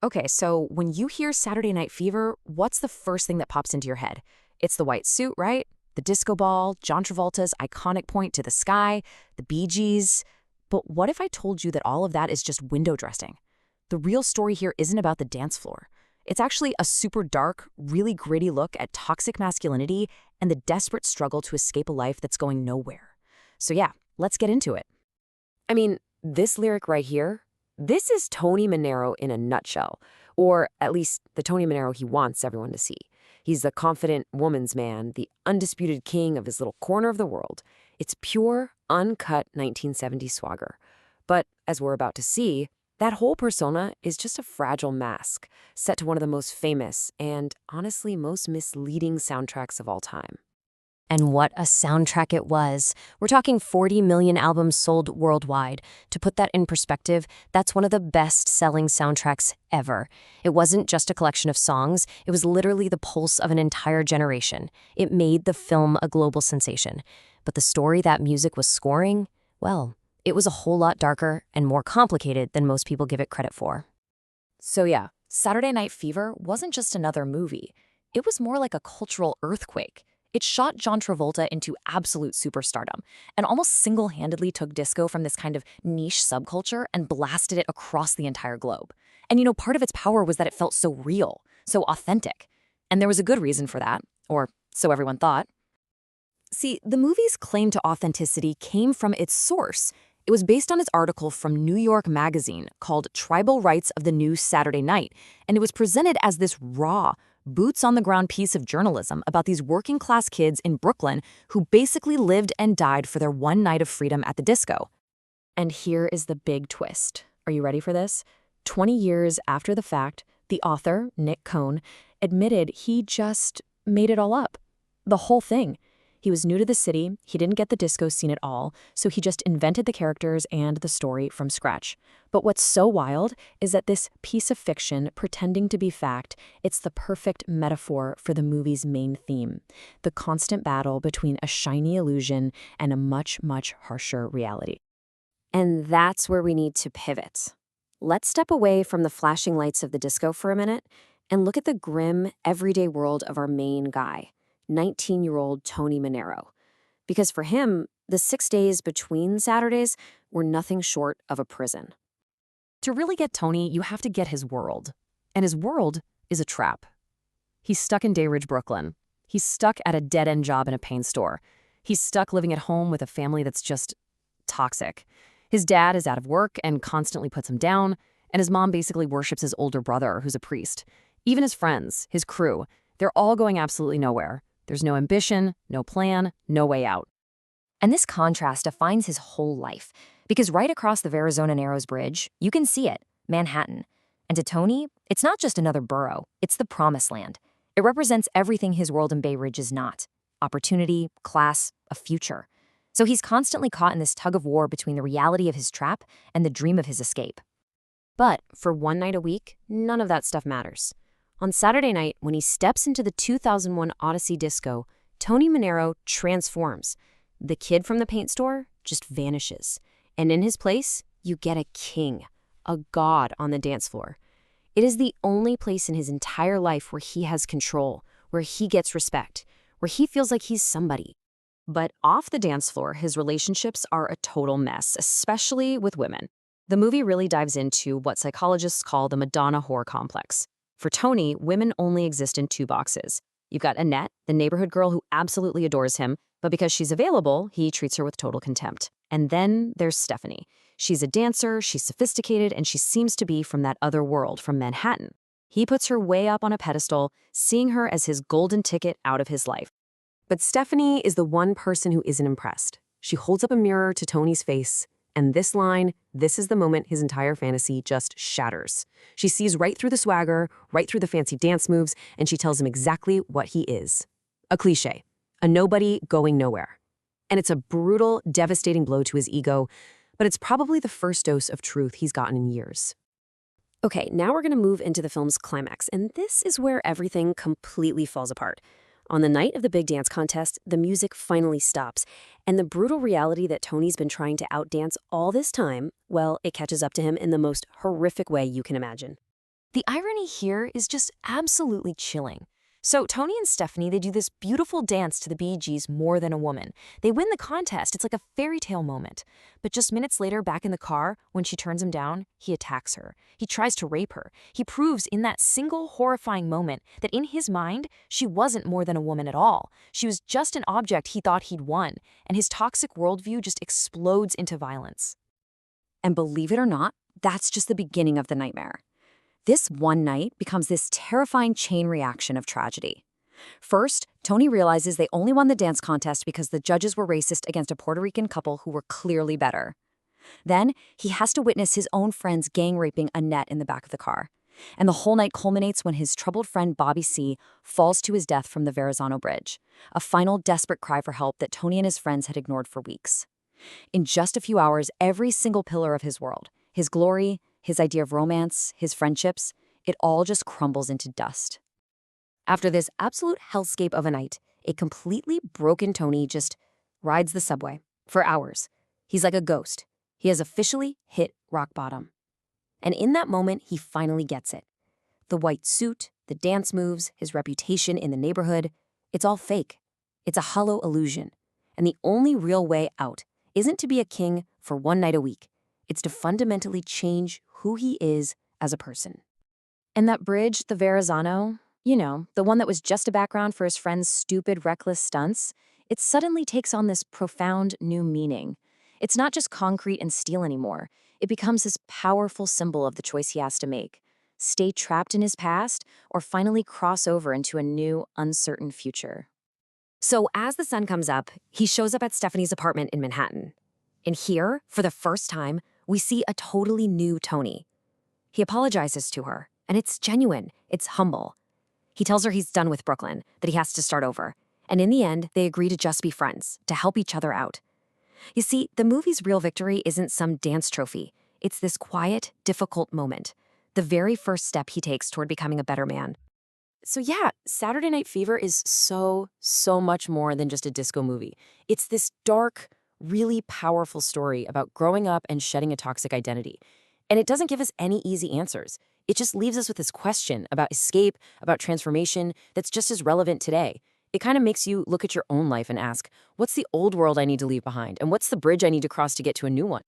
Okay, so when you hear Saturday Night Fever, what's the first thing that pops into your head? It's the white suit, right? The disco ball, John Travolta's iconic point to the sky, the Bee Gees. But what if I told you that all of that is just window dressing? The real story here isn't about the dance floor. It's actually a super dark, really gritty look at toxic masculinity and the desperate struggle to escape a life that's going nowhere. So yeah, let's get into it. I mean, this lyric right here, this is Tony Manero in a nutshell, or at least the Tony Manero he wants everyone to see. He's the confident woman's man, the undisputed king of his little corner of the world. It's pure, uncut 1970s swagger. But as we're about to see, that whole persona is just a fragile mask set to one of the most famous and, honestly, most misleading soundtracks of all time. And what a soundtrack it was. We're talking 40 million albums sold worldwide. To put that in perspective, that's one of the best-selling soundtracks ever. It wasn't just a collection of songs, it was literally the pulse of an entire generation. It made the film a global sensation. But the story that music was scoring, well, it was a whole lot darker and more complicated than most people give it credit for. So yeah, Saturday Night Fever wasn't just another movie. It was more like a cultural earthquake. It shot John Travolta into absolute superstardom and almost single-handedly took disco from this kind of niche subculture and blasted it across the entire globe. And part of its power was that it felt so real, so authentic. And there was a good reason for that, or so everyone thought. See, the movie's claim to authenticity came from its source. It was based on its article from New York Magazine called Tribal Rights of the New Saturday Night, and it was presented as this raw, boots-on-the-ground piece of journalism about these working-class kids in Brooklyn who basically lived and died for their one night of freedom at the disco. And here is the big twist. Are you ready for this? 20 years after the fact, the author, Nick Cohn, admitted he just made it all up. The whole thing. He was new to the city, he didn't get the disco scene at all, so he just invented the characters and the story from scratch. But what's so wild is that this piece of fiction, pretending to be fact, it's the perfect metaphor for the movie's main theme, the constant battle between a shiny illusion and a much, much harsher reality. And that's where we need to pivot. Let's step away from the flashing lights of the disco for a minute and look at the grim, everyday world of our main guy, 19-year-old Tony Manero. Because for him, the 6 days between Saturdays were nothing short of a prison. To really get Tony, you have to get his world. And his world is a trap. He's stuck in Dayridge, Brooklyn. He's stuck at a dead-end job in a paint store. He's stuck living at home with a family that's just toxic. His dad is out of work and constantly puts him down, and his mom basically worships his older brother, who's a priest. Even his friends, his crew, they're all going absolutely nowhere. There's no ambition, no plan, no way out. And this contrast defines his whole life, because right across the Verrazano Narrows Bridge, you can see it, Manhattan. And to Tony, it's not just another borough, it's the promised land. It represents everything his world in Bay Ridge is not: opportunity, class, a future. So he's constantly caught in this tug of war between the reality of his trap and the dream of his escape. But for one night a week, none of that stuff matters. On Saturday night, when he steps into the 2001 Odyssey disco, Tony Manero transforms. The kid from the paint store just vanishes. And in his place, you get a king, a god on the dance floor. It is the only place in his entire life where he has control, where he gets respect, where he feels like he's somebody. But off the dance floor, his relationships are a total mess, especially with women. The movie really dives into what psychologists call the Madonna whore complex. For Tony, women only exist in two boxes. You've got Annette, the neighborhood girl who absolutely adores him, but because she's available, he treats her with total contempt. And then there's Stephanie. She's a dancer, she's sophisticated, and she seems to be from that other world, from Manhattan. He puts her way up on a pedestal, seeing her as his golden ticket out of his life. But Stephanie is the one person who isn't impressed. She holds up a mirror to Tony's face, and this line, this is the moment his entire fantasy just shatters. She sees right through the swagger, right through the fancy dance moves, and she tells him exactly what he is. A cliché, a nobody going nowhere. And it's a brutal, devastating blow to his ego, but it's probably the first dose of truth he's gotten in years. Okay, now we're going to move into the film's climax, and this is where everything completely falls apart. On the night of the big dance contest, the music finally stops, and the brutal reality that Tony's been trying to outdance all this time, well, it catches up to him in the most horrific way you can imagine. The irony here is just absolutely chilling. So Tony and Stephanie, they do this beautiful dance to the Bee Gees' More Than a Woman. They win the contest. It's like a fairy tale moment. But just minutes later, back in the car, when she turns him down, he attacks her. He tries to rape her. He proves in that single horrifying moment that in his mind, she wasn't more than a woman at all. She was just an object he thought he'd won, and his toxic worldview just explodes into violence. And believe it or not, that's just the beginning of the nightmare. This one night becomes this terrifying chain reaction of tragedy. First, Tony realizes they only won the dance contest because the judges were racist against a Puerto Rican couple who were clearly better. Then, he has to witness his own friends gang raping Annette in the back of the car. And the whole night culminates when his troubled friend Bobby C. falls to his death from the Verrazano Bridge, a final desperate cry for help that Tony and his friends had ignored for weeks. In just a few hours, every single pillar of his world, his glory, his idea of romance, his friendships, it all just crumbles into dust. After this absolute hellscape of a night, a completely broken Tony just rides the subway for hours. He's like a ghost. He has officially hit rock bottom. And in that moment, he finally gets it. The white suit, the dance moves, his reputation in the neighborhood, it's all fake. It's a hollow illusion. And the only real way out isn't to be a king for one night a week. It's to fundamentally change who he is as a person. And that bridge, the Verrazano, the one that was just a background for his friend's stupid, reckless stunts, it suddenly takes on this profound new meaning. It's not just concrete and steel anymore. It becomes this powerful symbol of the choice he has to make. Stay trapped in his past or finally cross over into a new, uncertain future. So as the sun comes up, he shows up at Stephanie's apartment in Manhattan. And here, for the first time, we see a totally new Tony. He apologizes to her, and it's genuine, it's humble. He tells her he's done with Brooklyn, that he has to start over. And in the end, they agree to just be friends, to help each other out. You see, the movie's real victory isn't some dance trophy. It's this quiet, difficult moment, the very first step he takes toward becoming a better man. So yeah, Saturday Night Fever is so much more than just a disco movie. It's this dark, really powerful story about growing up and shedding a toxic identity. And it doesn't give us any easy answers. It just leaves us with this question about escape, about transformation that's just as relevant today. It kind of makes you look at your own life and ask, what's the old world I need to leave behind? And what's the bridge I need to cross to get to a new one?